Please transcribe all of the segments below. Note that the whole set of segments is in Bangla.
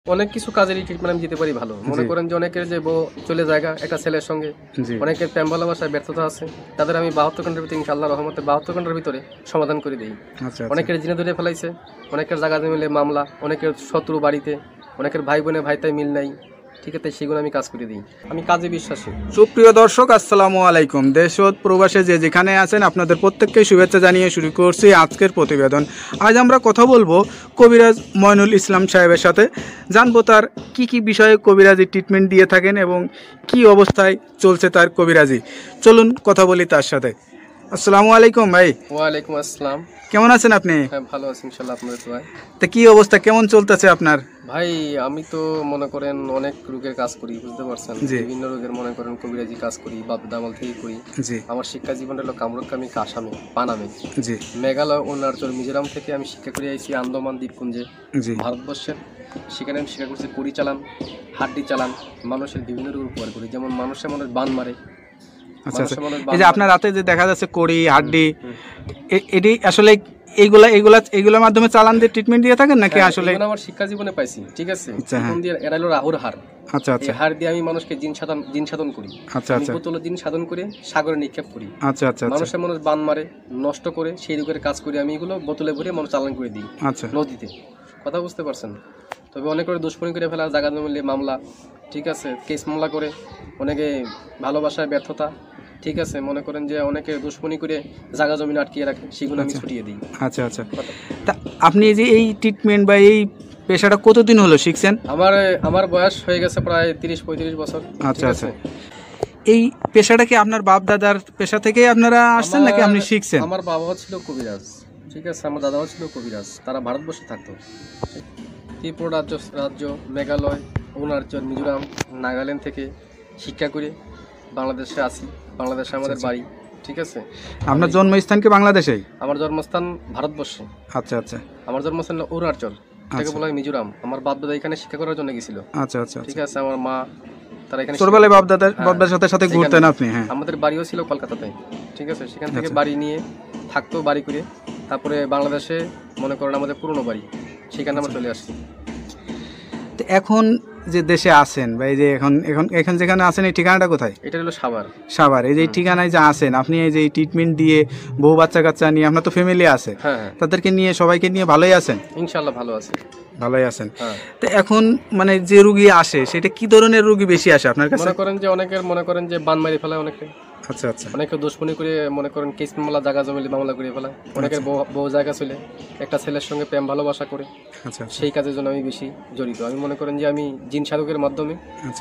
অনেক কিছু কাজেরই ট্রিটমেন্ট আমি দিতে পারি ভালো। মনে করেন যে অনেকের যে বউ চলে জায়গা একটা ছেলের সঙ্গে, অনেকের প্রেম ভালোবাসায় ব্যর্থতা আছে, তাদের আমি 72 ঘন্টার ভিতরে ইনশাআল্লাহর রহমতে 72 ঘন্টার ভিতরে সমাধান করে দিই। অনেকের জিনে ধরে ফেলাইছে, অনেকের জায়গা মিলে মামলা, অনেকের শত্রু বাড়িতে, অনেকের ভাই বোনে ভাইতাই মিল নাই, ঠিক আছে, সেগুলো আমি কাজ করে দিই। আমি কাজে বিশ্বাসী। সুপ্রিয় দর্শক, আসসালামু আলাইকুম। দেশ ও প্রবাসে যে যেখানে আছেন আপনাদের প্রত্যেককে শুভেচ্ছা জানিয়ে শুরু করছি আজকের প্রতিবেদন। আজ আমরা কথা বলবো কবিরাজ মইনুল ইসলাম সাহেবের সাথে। জানবো তার কি বিষয়ে কবিরাজি ট্রিটমেন্ট দিয়ে থাকেন এবং কি অবস্থায় চলছে তার কবিরাজি। চলুন কথা বলি তার সাথে। আসসালামু আলাইকুম ভাই। ওয়ালাইকুম আসসালাম। কেমন আছেন আপনি? হ্যাঁ, ভালো আছি ইনশাআল্লাহ, আপনাদের দোয়ায়। তা কি অবস্থা, কেমন চলতেছে আপনার? ভাই আমি তো মনে করেন অনেক রোগের কাজ করি, বুঝতে পারছেন, বিভিন্ন রোগের মনে করেন কবিরাজি কাজ করি, বাপ দামাল থেকে করি। আমার শিক্ষা জীবন হলো কামরুকামি, কাসামে, পানামে, মেঘালয়, অরুণাচল, মিজোরাম থেকে আমি শিক্ষা করে আইছি আন্দামান দ্বীপপুঞ্জে, ভারতবর্ষের। সেখানে আমি শিক্ষা করছি কড়ি চালান, হাড্ডি চালান, মানুষের বিভিন্ন রোগ উপকার করি, যেমন মানুষ বান মারে। আচ্ছা, এই যে আপনার রাতে যে দেখা যাচ্ছে কড়ি হাড্ডি, এটি আসলে এইগুলোর মাধ্যমে চালান দিয়ে ট্রিটমেন্ট দিয়ে থাকেন নাকি? আসলে আমার শিক্ষা জীবনে পাইছি, ঠিক আছে। এখন দিয়ে এরা হলো রাহুর হার। আচ্ছা আচ্ছা, হার দিয়ে আমি মানুষকে জিন সাধন করি। আচ্ছা আচ্ছা, বোতল জিন সাধন করে সাগরে নিক্ষেপ করি। আচ্ছা আচ্ছা, মানুষ বান মারে, নষ্ট করে, সেই রোগের কাজ করি আমি। এগুলো বোতলে ভরে মানুষ চালান করে দিই। আচ্ছা, নদীতে। কথা বুঝতে পারছেন? তবে অনেক করে দুষ্কর্মী করে ফেলা, জায়গা মিলে মামলা, ঠিক আছে, কেস মামলা করে, অনেকে ভালোবাসায় ব্যর্থতা, ঠিক আছে, মনে করেন যে অনেকে দুশ্মনী করে জায়গা জমি আটকিয়ে রাখে, সেগুলো আমি ছুটিয়ে দিই। আচ্ছা আচ্ছা, তা আপনি যে এই ট্রিটমেন্ট বা এই পেশাটা কতদিন হলো শিখছেন? আমার বয়স হয়ে গেছে প্রায় 30-35 বছর। আচ্ছা আচ্ছা, এই পেশাটা কি আপনার বাপ দাদার পেশা থেকে আপনারা আসছেন নাকি আপনি শিখছেন? আমার বাবাও ছিল কবিরাজ, ঠিক আছে, আমার দাদাও ছিল কবিরাজ। তারা ভারতবর্ষে থাকতো, ত্রিপুরা রাজ্য, মেঘালয়, অরুণাচল, মিজোরাম, নাগাল্যান্ড থেকে শিক্ষা করে বাংলাদেশে আসি। বাংলাদেশে আমাদের বাড়ি, ঠিক আছে। আপনার জন্মস্থান কি বাংলাদেশেই? আমার জন্মস্থান ভারতবর্ষে। আচ্ছা আচ্ছা, আমার জন্মস্থান অরুণাচল, এটাকে বলা হয় মিজোরাম। আমার বাপ দাদা এখানে শিক্ষা করার জন্য গেছিল। আচ্ছা আচ্ছা, ঠিক আছে। আমার মা, তারা এখানে ছোটবেলায় বাপ দাদার সাথে ঘুরতেন আপনি? হ্যাঁ, আমাদের বাড়িও ছিল কলকাতাতে, ঠিক আছে। সেখান থেকে বাড়ি নিয়ে থাকতো, বাড়ি করে তারপরে বাংলাদেশে মনে করেন আমাদের পুরনো বাড়ি, সেখানে আমরা চলে আসছি। তো এখন যে দেশে আছেন বা এই যে এখন যেখানে আছেন, এই ঠিকানাটা কোথায়? এটা হলো সাভার। এই যে ঠিকানায় যে আছেন আপনি, এই যে ট্রিটমেন্ট দিয়ে বউ বাচ্চা কাচ্চা নিয়ে, আপনার তো ফ্যামিলি আছে, তাদেরকে নিয়ে, সবাইকে নিয়ে ভালোই আছেন? ইনশাআল্লাহ ভালো আছে, ভালোই আছেন। তো এখন মানে যে রোগী আসে, সেটা কি ধরনের রোগী বেশি আসে আপনার কাছে? মনে করেন যে অনেকের মনে করেন যে বান মারি ফেলায় অনেকে। আচ্ছা আচ্ছা, অনেকে দুশ্মনী করে মনে করেন কেস মামলা, জায়গা জমি মামলা করে ফেলায়। অনেকের বউ জায়গা চলে একটা ছেলের সঙ্গে প্রেম ভালোবাসা করে। আচ্ছা, সেই কাজের জন্য আমি বেশি জড়িত। আমি মনে করেন যে আমি জিন সাধকের মাধ্যমে,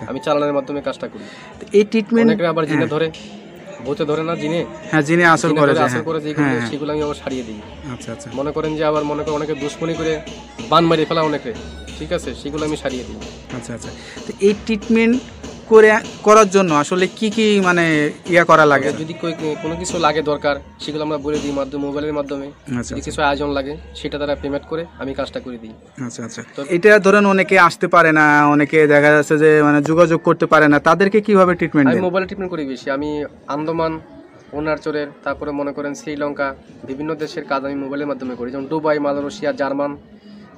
আমি চালানোর মাধ্যমে কাজটা করি। এই ট্রিটমেন্ট অনেকে আবার জিনে ধরে, ভূতে ধরে না, জিনে, হ্যাঁ, জিনে আসল করে সেগুলো আমি আবার সারিয়ে দিই। আচ্ছা আচ্ছা, মনে করেন যে আবার মনে করেন অনেকে দুশ্মনী করে বান মারি ফেলা অনেকে, ঠিক আছে, সেগুলো আমি সারিয়ে দিই। আচ্ছা আচ্ছা, তো এই ট্রিটমেন্ট করার জন্য আসলে কি মানে করা লাগে? যদি কোনো কিছু লাগে দরকার, সেগুলো আমরা বলে দিই মোবাইলের মাধ্যমে। যদি কিছু আয়োজন লাগে, সেটা তারা পেমেন্ট করে আমি কাজটা করে দিই। আচ্ছা আচ্ছা, তো এটা ধরেন অনেকে আসতে পারে না, অনেকে দেখা যাচ্ছে যে মানে যোগাযোগ করতে পারে না, তাদেরকে কিভাবে ট্রিটমেন্ট? আমি মোবাইলে ট্রিটমেন্ট করি বেশি। আমি আন্দামান, অরুণাচলের, তারপরে মনে করেন শ্রীলঙ্কা, বিভিন্ন দেশের কাজ আমি মোবাইলের মাধ্যমে করি, যেমন দুবাই, মালয়েশিয়া, জার্মান,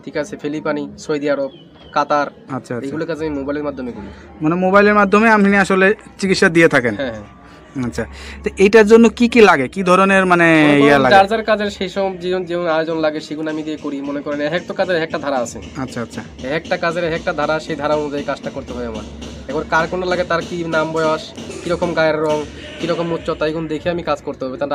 ঠিক আছে, ফিলিপাইনি, সৌদি আরব, কাতার। আচ্ছা, এগুলো কাজ আমি মোবাইলের মাধ্যমে করি। মানে মোবাইলের মাধ্যমে আপনি আসলে চিকিৎসা দিয়ে থাকেন? হ্যাঁ হ্যাঁ। আচ্ছা, তো এইটার জন্য কি লাগে, কি ধরনের মানে লাগে? যার কাজের সেই সব যেমন আয়োজন লাগে, সেগুলো আমি দিয়ে করি। মনে করেন একটা কাজের একটা ধারা আছে। আচ্ছা আচ্ছা, একটা কাজের একটা ধারা, সেই ধারা অনুযায়ী কাজটা করতে হয় আমার। এবার কার কোনটা লাগে, তার কি নাম, বয়স, কিরকম গায়ের রং, কিরকম উচ্চতা, এগুলো দেখে আমি কাজ করতে হবে। তার